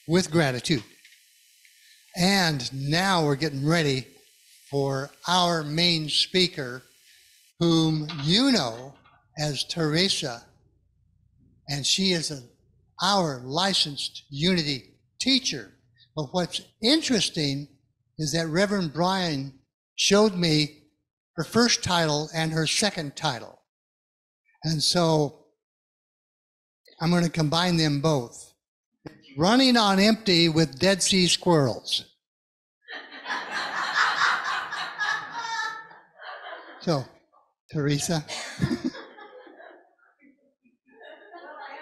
with gratitude. And now we're getting ready for our main speaker, whom you know as Therese, and she is our licensed Unity teacher. But what's interesting is that Reverend Brian showed me her first title and her second title. And so I'm going to combine them both. Running on Empty with Dead Sea Squirrels. So, Teresa. I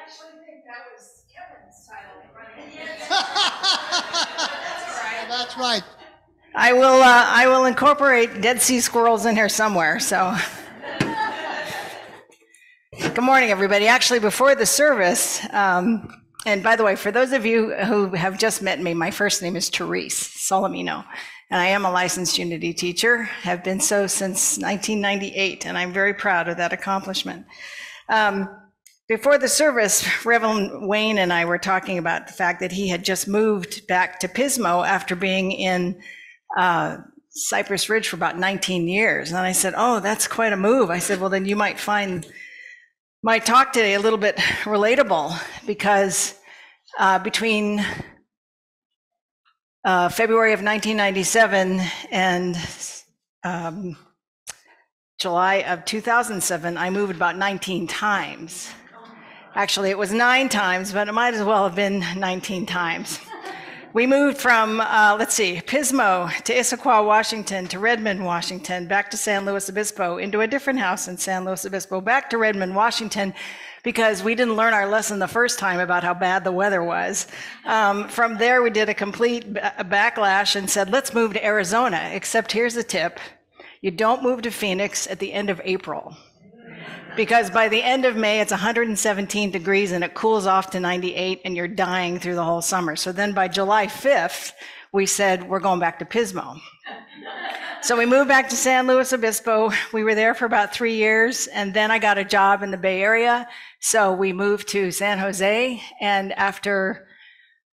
actually think that was Kevin's title, Running. That's right. I will incorporate Dead Sea Squirrels in here somewhere, so. Good morning, everybody. Actually, before the service, and by the way, for those of you who have just met me, my first name is Therese Solimeno, and I am a licensed Unity teacher, have been so since 1998, and I'm very proud of that accomplishment. Before the service, Reverend Wayne and I were talking about the fact that he had just moved back to Pismo after being in Cypress Ridge for about 19 years. And I said, oh, that's quite a move. I said, well, then you might find my talk today a little bit relatable, because between February of 1997 and July of 2007, I moved about 19 times. Actually, it was 9 times, but it might as well have been 19 times. We moved from, Pismo to Issaquah, Washington, to Redmond, Washington, back to San Luis Obispo, into a different house in San Luis Obispo, back to Redmond, Washington, because we didn't learn our lesson the first time about how bad the weather was. From there, we did a complete backlash and said, let's move to Arizona, except here's the tip. You don't move to Phoenix at the end of April, because by the end of May, it's 117 degrees and it cools off to 98 and you're dying through the whole summer. So then by July 5th, we said, we're going back to Pismo. So we moved back to San Luis Obispo. We were there for about 3 years, and then I got a job in the Bay Area. So we moved to San Jose, and after,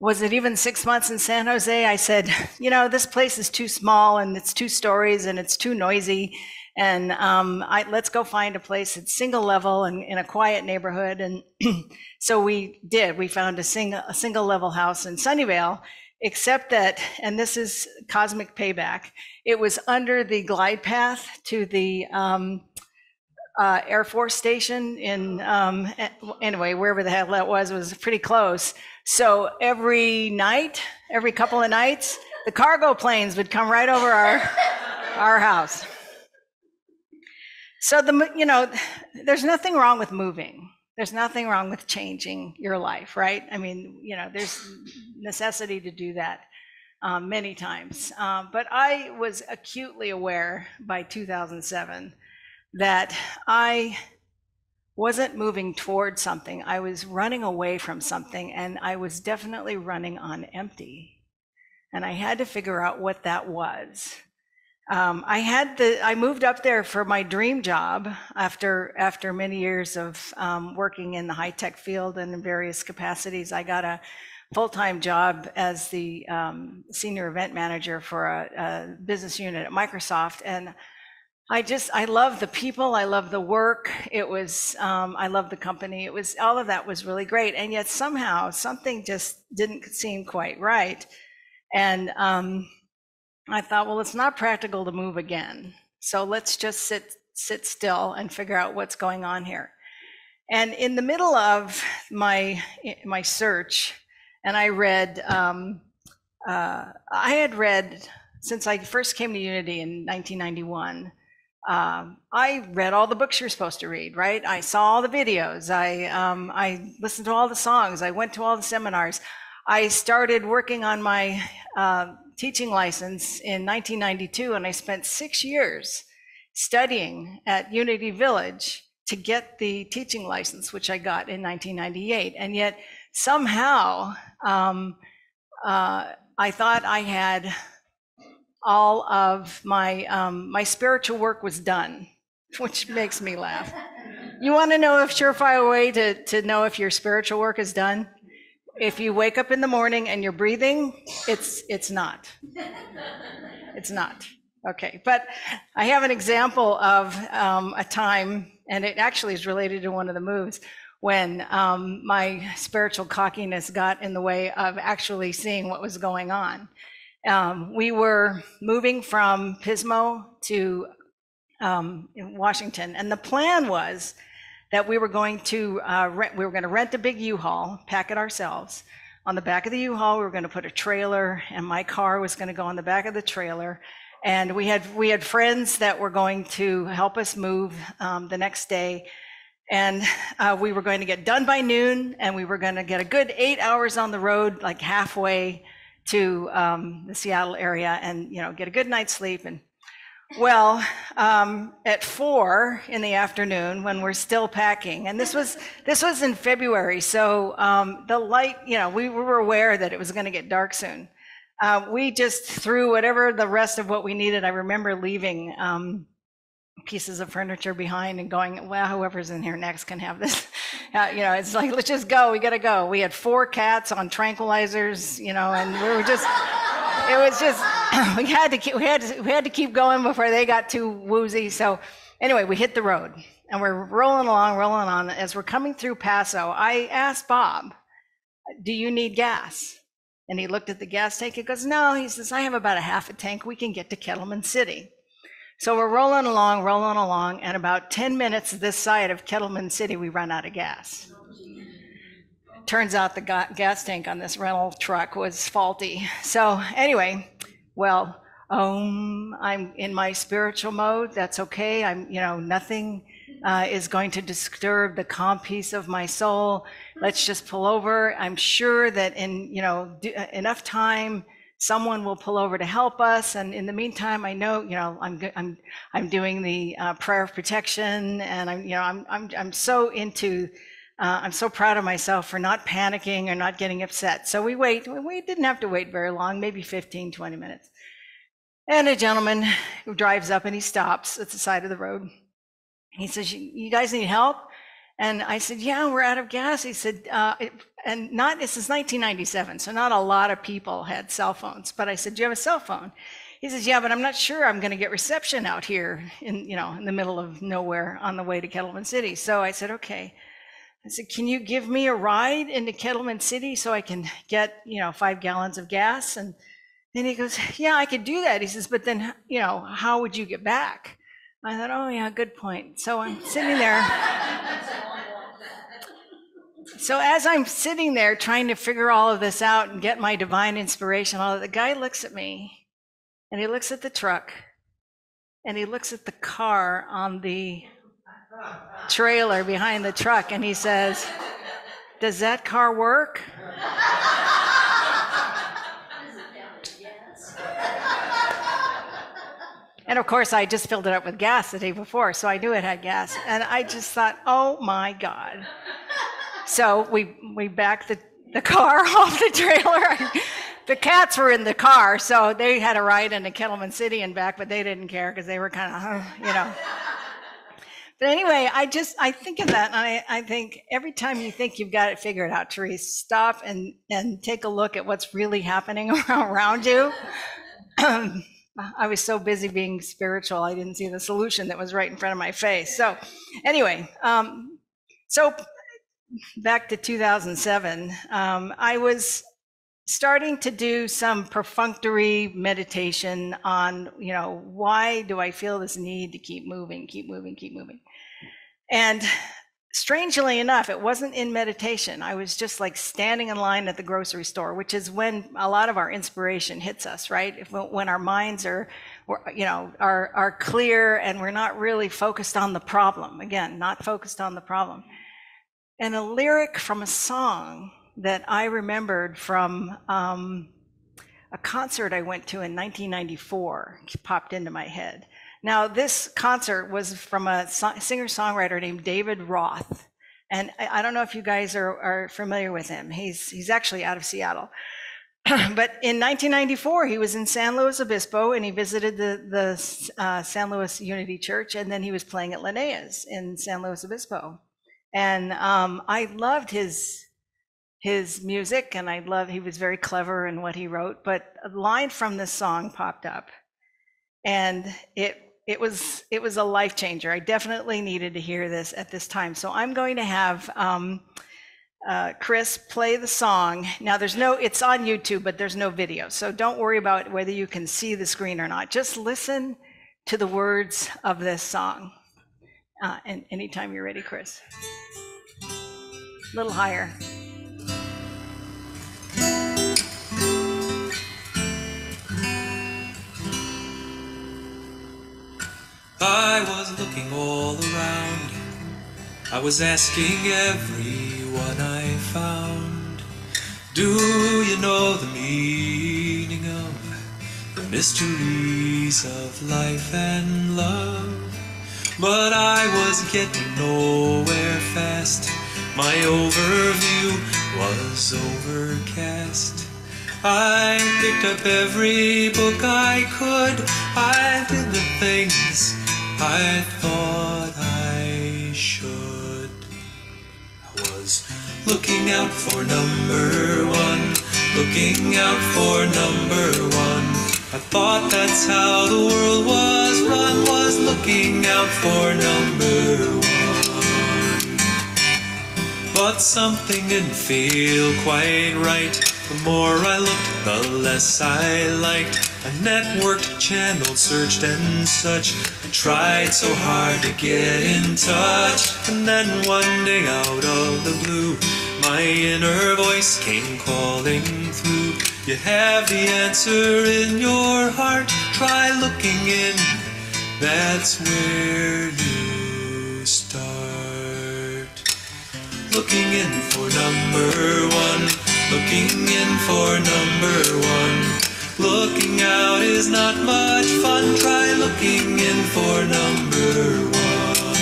was it even 6 months in San Jose, I said, you know, this place is too small and it's 2 stories and it's too noisy. And let's go find a place that's single level and in a quiet neighborhood. And so we did. We found a single level house in Sunnyvale, except that, and this is cosmic payback, it was under the glide path to the Air Force Station in, anyway, wherever the hell that was pretty close. So every night, every couple of nights, the cargo planes would come right over our house. So there's nothing wrong with moving. There's nothing wrong with changing your life, right? I mean, there's necessity to do that many times. But I was acutely aware by 2007 that I wasn't moving towards something. I was running away from something, and I was definitely running on empty. And I had to figure out what that was. I moved up there for my dream job after many years of working in the high-tech field and in various capacities. I got a full-time job as the senior event manager for a business unit at Microsoft, and I love the people, I love the work. It was I love the company. It was, all of that was really great, and yet somehow something just didn't seem quite right, and I thought, well, it's not practical to move again. So let's just sit still and figure out what's going on here. And in the middle of my search, and I had read, since I first came to Unity in 1991, I read all the books you're supposed to read, right? I saw all the videos. I listened to all the songs. I went to all the seminars. I started working on my teaching license in 1992, and I spent 6 years studying at Unity Village to get the teaching license, which I got in 1998. And yet somehow I thought I had all of my spiritual work was done, which makes me laugh. You want to know a surefire way to know if your spiritual work is done? If you wake up in the morning and you're breathing, it's not. It's not. Okay, but I have an example of a time, and it actually is related to one of the moves, when my spiritual cockiness got in the way of actually seeing what was going on. We were moving from Pismo to in Washington, and the plan was that we were going to rent a big U-Haul, pack it ourselves. On the back of the U-Haul, we were going to put a trailer, and my car was going to go on the back of the trailer. And we had friends that were going to help us move the next day. And we were going to get done by noon, and we were going to get a good 8 hours on the road, like halfway to the Seattle area, and get a good night's sleep. And well, at 4 in the afternoon, when we're still packing, and this was in February, so the light, we were aware that it was going to get dark soon. We just threw whatever the rest of what we needed. I remember leaving pieces of furniture behind and going, well, whoever's in here next can have this. It's like, let's just go. We got to go. We had 4 cats on tranquilizers, and we were just, it was just, we had to keep going before they got too woozy. So anyway, we hit the road and we're rolling on. As we're coming through Paso, I asked Bob, do you need gas? And he looked at the gas tank. He goes, no, he says, I have about a half a tank. We can get to Kettleman City. So we're rolling along, and about 10 minutes this side of Kettleman City, we run out of gas. Turns out the gas tank on this rental truck was faulty. So anyway, well, I'm in my spiritual mode. That's okay. Nothing is going to disturb the calm peace of my soul. Let's just pull over. I'm sure that in enough time, someone will pull over to help us. And in the meantime, I know I'm doing the prayer of protection, and I'm so into. I'm so proud of myself for not panicking or not getting upset. So we wait. We didn't have to wait very long, maybe 15, 20 minutes. And a gentleman who drives up and he stops at the side of the road. He says, you guys need help? And I said, yeah, we're out of gas. He said, this is 1997, so not a lot of people had cell phones. But I said, do you have a cell phone? He says, yeah, but I'm not sure I'm going to get reception out here in the middle of nowhere on the way to Kettleman City. So I said, okay. I said, can you give me a ride into Kettleman City so I can get 5 gallons of gas? And then he goes, yeah, I could do that. He says, but then how would you get back? I thought, oh yeah, good point. So I'm sitting there. So as I'm sitting there trying to figure all of this out and get my divine inspiration, the guy looks at me, and he looks at the truck, and he looks at the car on the trailer behind the truck, and he says, does that car work? And of course, I just filled it up with gas the day before, so I knew it had gas. And I just thought, oh my God. So we backed the car off the trailer. The cats were in the car, so they had a ride into Kettleman City and back, but they didn't care because they were kind of, But anyway, I think of that, and I think every time you think you've got it figured out, Therese, stop and take a look at what's really happening around you. I was so busy being spiritual, I didn't see the solution that was right in front of my face. So anyway, so back to 2007, I was starting to do some perfunctory meditation on, why do I feel this need to keep moving. And strangely enough, it wasn't in meditation. I was just like standing in line at the grocery store, which is when a lot of our inspiration hits us, right? When our minds are clear and we're not really focused on the problem. Again, not focused on the problem. And a lyric from a song that I remembered from a concert I went to in 1994 popped into my head. Now, this concert was from a singer-songwriter named David Roth. And I don't know if you guys are familiar with him. He's actually out of Seattle. But in 1994, he was in San Luis Obispo, and he visited the San Luis Unity Church, and then he was playing at Linnea's in San Luis Obispo. And I loved his his music, and he was very clever in what he wrote, but a line from this song popped up, and it was a life changer. I definitely needed to hear this at this time. So I'm going to have Chris play the song. Now it's on YouTube, but there's no video. So don't worry about whether you can see the screen or not. Just listen to the words of this song. And anytime you're ready, Chris. A little higher. I was looking all around. I was asking everyone I found, do you know the meaning of the mysteries of life and love? But I was getting nowhere fast. My overview was overcast. I picked up every book I could. I did the things I thought I should. I was looking out for number one, looking out for number one. I thought that's how the world was run, was looking out for number one. But something didn't feel quite right. The more I looked, the less I liked. I networked, channeled, searched and such. I tried so hard to get in touch. And then one day out of the blue, my inner voice came calling through. You have the answer in your heart. Try looking in, that's where you start. Looking in for number one, looking in for number one. Looking out is not much fun. Try looking in for number one.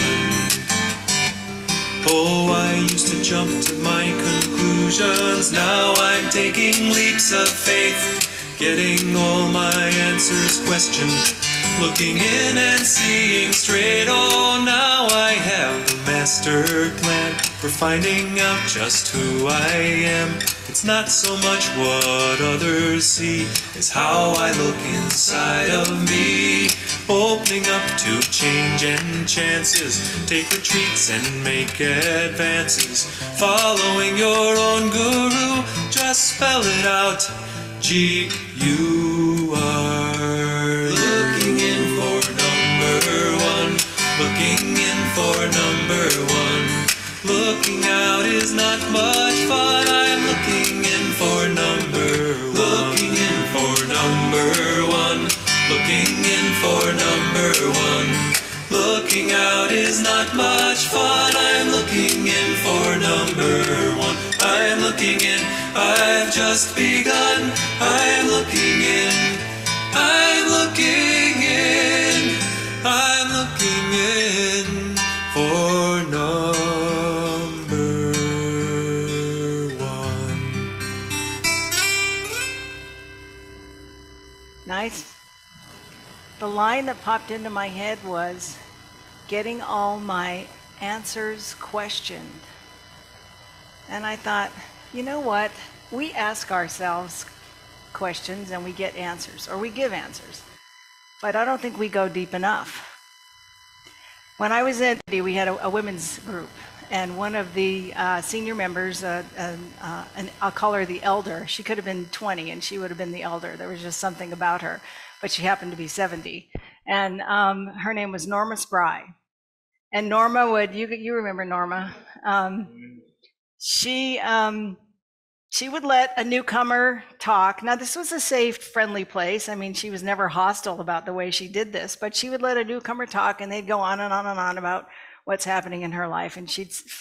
Oh, I used to jump to my conclusions. Now I'm taking leaps of faith, getting all my answers questioned. Looking in and seeing straight. Oh, now I have the master plan for finding out just who I am. It's not so much what others see, it's how I look inside of me. Opening up to change and chances, take retreats and make advances. Following your own guru, just spell it out, G-U-R. Looking in for number one, looking in for number one. Looking out is not much fun. I'm looking in for number one. Looking in for number one. Looking in for number one. Looking out is not much fun. I'm looking in for number one. I'm looking in. I've just begun. I'm looking in. I'm looking in. I'm looking in for number one. Nice. The line that popped into my head was getting all my answers questioned. And I thought, you know what? We ask ourselves questions and we get answers, or we give answers. But I don't think we go deep enough. When I was in, we had a women's group, and one of the senior members, and I'll call her the elder. She could have been 20 and she would have been the elder. There was just something about her, but she happened to be 70. And her name was Norma Spry. And Norma would, you remember Norma? She would let a newcomer talk. Now, this was a safe, friendly place. I mean, she was never hostile about the way she did this, but she would let a newcomer talk, and they'd go on and on and on about what's happening in her life. And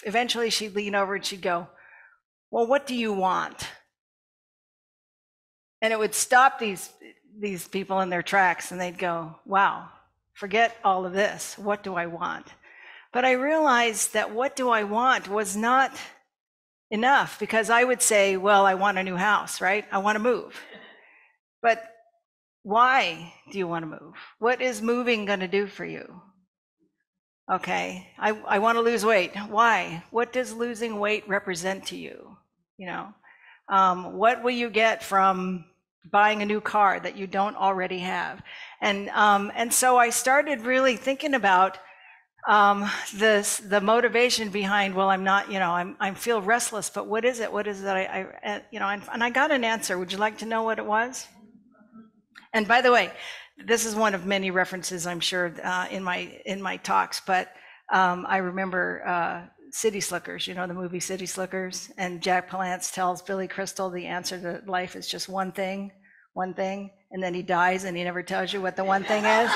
eventually she'd lean over and she'd go, well, what do you want? And it would stop these people in their tracks, and they'd go, wow, forget all of this. What do I want? But I realized that what do I want was not enough, because I would say, well, I want a new house, right? I want to move. But why do you want to move? What is moving going to do for you? Okay, I want to lose weight. Why? What does losing weight represent to you? You know, what will you get from buying a new car that you don't already have? And so I started really thinking about the motivation behind, well, I'm not, you know, I feel restless, but what is it? What is it that you know, and I got an answer. Would you like to know what it was? And by the way, this is one of many references, I'm sure, in my talks, but I remember City Slickers, you know, the movie City Slickers, and Jack Palance tells Billy Crystal the answer to life is just one thing, and then he dies and he never tells you what the one thing is.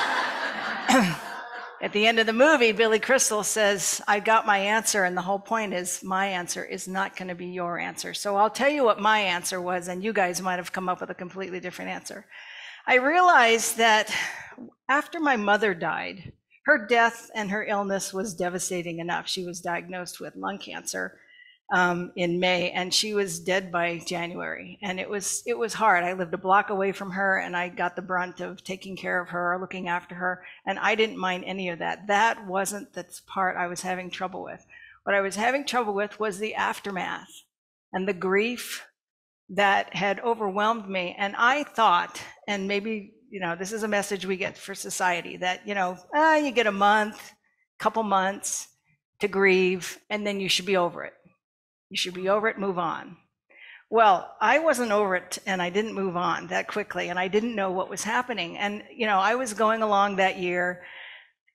At the end of the movie, Billy Crystal says, I got my answer, and the whole point is my answer is not going to be your answer. So I'll tell you what my answer was, and you guys might have come up with a completely different answer. I realized that after my mother died, her death and her illness was devastating enough. She was diagnosed with lung cancer in May, and she was dead by January. And it was hard. I lived a block away from her, and I got the brunt of taking care of her, looking after her, and I didn't mind any of that. That wasn't the part I was having trouble with. What I was having trouble with was the aftermath and the grief that had overwhelmed me. And I thought, and maybe, you know, this is a message we get for society, that, you know, you get a month, couple months to grieve, and then you should be over it. You should be over it, move on. Well, I wasn't over it, and I didn't move on that quickly, and I didn't know what was happening. And, you know, I was going along that year,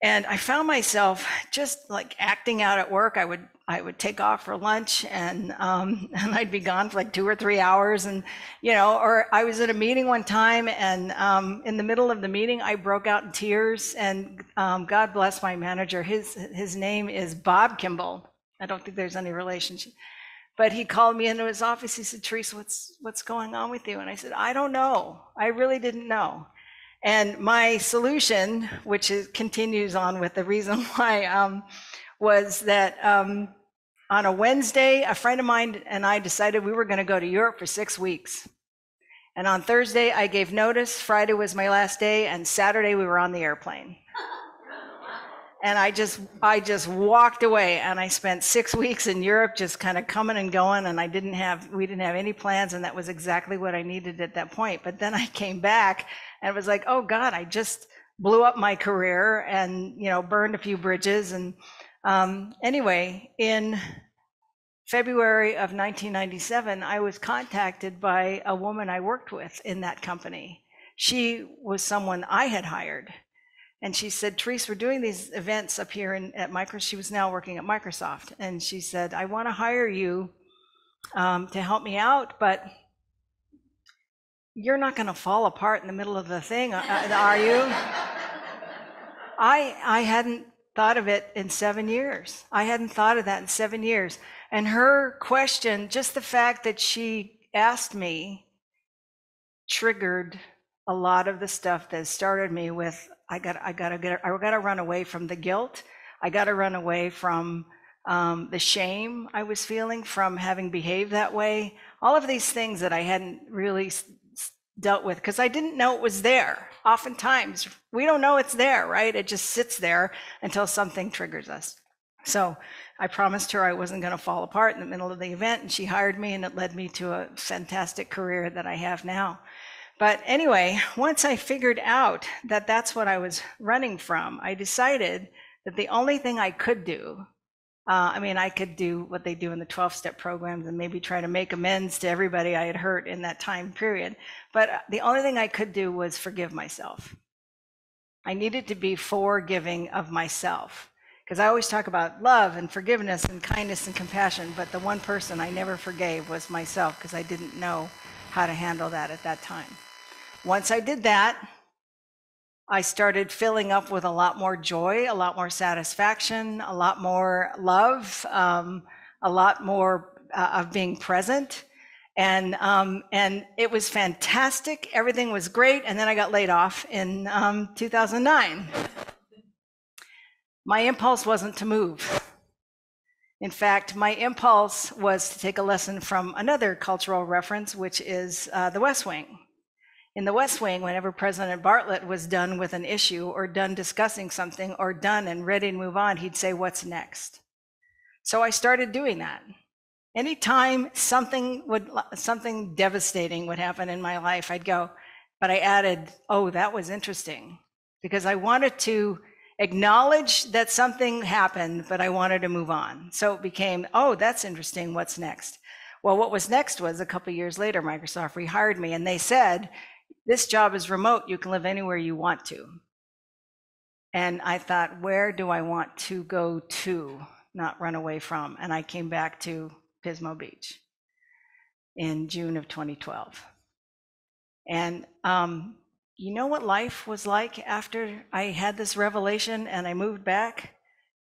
and I found myself just like acting out at work. I would take off for lunch, and I'd be gone for like 2 or 3 hours, and, you know, or I was at a meeting one time, and in the middle of the meeting, I broke out in tears, and God bless my manager. His name is Bob Kimball. I don't think there's any relationship. But he called me into his office. He said, Therese, what's going on with you? And I said, I don't know. I really didn't know. And my solution, which continues on with the reason why, was that on a Wednesday, a friend of mine and I decided we were going to go to Europe for 6 weeks. And on Thursday, I gave notice. Friday was my last day, and Saturday we were on the airplane. And I just walked away, and I spent 6 weeks in Europe just kind of coming and going, and we didn't have any plans, and that was exactly what I needed at that point. But then I came back, and it was like, oh God, I just blew up my career and, you know, burned a few bridges. And anyway, in February of 1997, I was contacted by a woman I worked with in that company. She was someone I had hired. And she said, Therese, we're doing these events up here at Microsoft. She was now working at Microsoft. And she said, I want to hire you to help me out, but you're not going to fall apart in the middle of the thing, are you? I hadn't thought of it in 7 years. I hadn't thought of that in 7 years. And her question, just the fact that she asked me, triggered a lot of the stuff that started me with, I gotta run away from the guilt. I gotta run away from the shame I was feeling from having behaved that way. All of these things that I hadn't really dealt with because I didn't know it was there. Oftentimes, we don't know it's there, right? It just sits there until something triggers us. So I promised her I wasn't going to fall apart in the middle of the event, and she hired me, and it led me to a fantastic career that I have now. But anyway, once I figured out that that's what I was running from, I decided that the only thing I could do, I could do what they do in the 12-step programs and maybe try to make amends to everybody I had hurt in that time period. But the only thing I could do was forgive myself. I needed to be forgiving of myself. Because I always talk about love and forgiveness and kindness and compassion, but the one person I never forgave was myself because I didn't know how to handle that at that time. Once I did that, I started filling up with a lot more joy, a lot more satisfaction, a lot more love, a lot more of being present. And it was fantastic. Everything was great. And then I got laid off in 2009. My impulse wasn't to move. In fact, my impulse was to take a lesson from another cultural reference, which is the West Wing. In the West Wing, whenever President Bartlett was done with an issue or done discussing something or done and ready to move on, he'd say, "What's next?" So I started doing that. Anytime something devastating would happen in my life, I'd go, but I added, oh, that was interesting, because I wanted to acknowledge that something happened, but I wanted to move on. So it became, oh, that's interesting. What's next? Well, what was next was a couple of years later, Microsoft rehired me, and they said, this job is remote. You can live anywhere you want to. And I thought, where do I want to go to, not run away from? And I came back to Pismo Beach in June of 2012. And you know what life was like after I had this revelation and I moved back?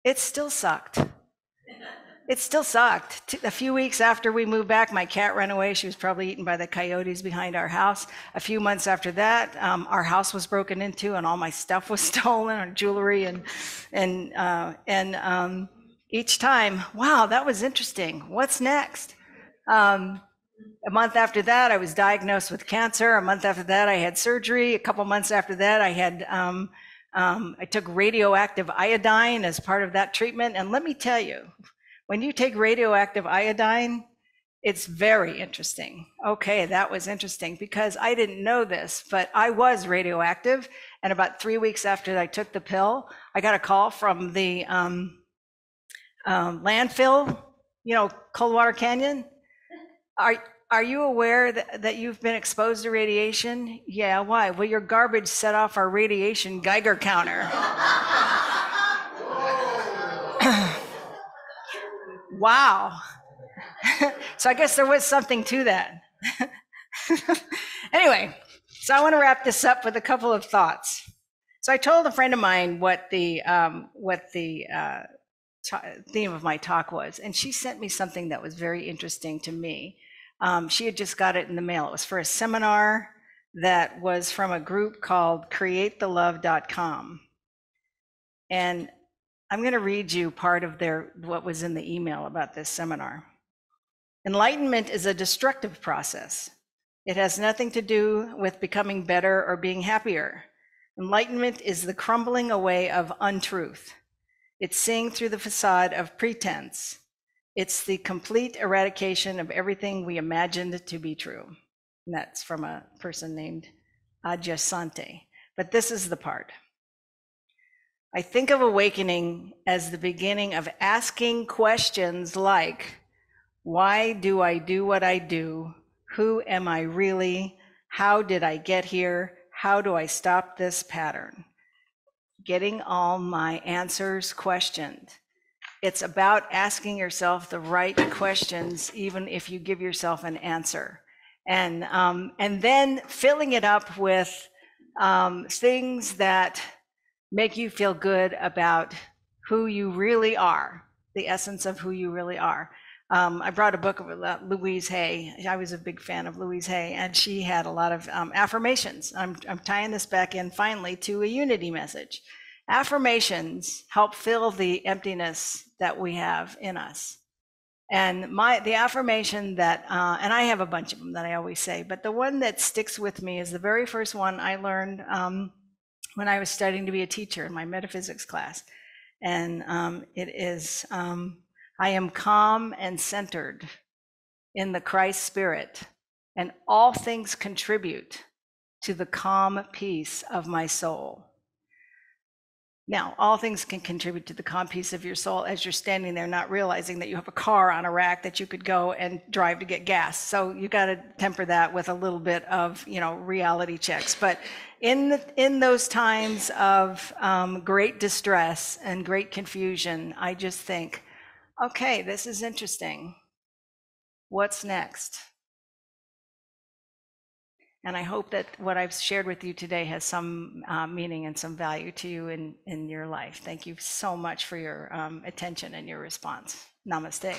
It still sucked. It still sucked. A few weeks after we moved back, my cat ran away. She was probably eaten by the coyotes behind our house. A few months after that, our house was broken into and all my stuff was stolen, our jewelry, and each time, wow, that was interesting. What's next? A month after that, I was diagnosed with cancer. A month after that, I had surgery. A couple months after that, I took radioactive iodine as part of that treatment. And let me tell you, when you take radioactive iodine, it's very interesting. Okay, that was interesting because I didn't know this, but I was radioactive. And about 3 weeks after I took the pill, I got a call from the landfill, Coldwater Canyon. Are you aware that you've been exposed to radiation? Yeah, why? Well, your garbage set off our radiation Geiger counter. Wow. So I guess there was something to that. Anyway, so I want to wrap this up with a couple of thoughts. So I told a friend of mine what the theme of my talk was, and she sent me something that was very interesting to me. She had just got it in the mail. It was for a seminar that was from a group called createthelove.com. And I'm going to read you part of what was in the email about this seminar. Enlightenment is a destructive process. It has nothing to do with becoming better or being happier. Enlightenment is the crumbling away of untruth. It's seeing through the facade of pretense. It's the complete eradication of everything we imagined to be true. And that's from a person named Adyashanti. But this is the part. I think of awakening as the beginning of asking questions like, why do I do what I do? Who am I really? How did I get here? How do I stop this pattern? Getting all my answers questioned. It's about asking yourself the right questions, even if you give yourself an answer. And then filling it up with things that make you feel good about who you really are, the essence of who you really are. I brought a book about Louise Hay. I was a big fan of Louise Hay, and she had a lot of affirmations. I'm tying this back in finally to a unity message. Affirmations help fill the emptiness that we have in us. And the affirmation that, and I have a bunch of them that I always say, but the one that sticks with me is the very first one I learned when I was studying to be a teacher in my metaphysics class. And it is, I am calm and centered in the Christ spirit, and all things contribute to the calm peace of my soul. Now, all things can contribute to the calm peace of your soul as you're standing there not realizing that you have a car on a rack that you could go and drive to get gas. So you got to temper that with a little bit of, reality checks. But in those times of great distress and great confusion, I just think, okay, this is interesting. What's next? And I hope that what I've shared with you today has some meaning and some value to you in your life. Thank you so much for your attention and your response. Namaste.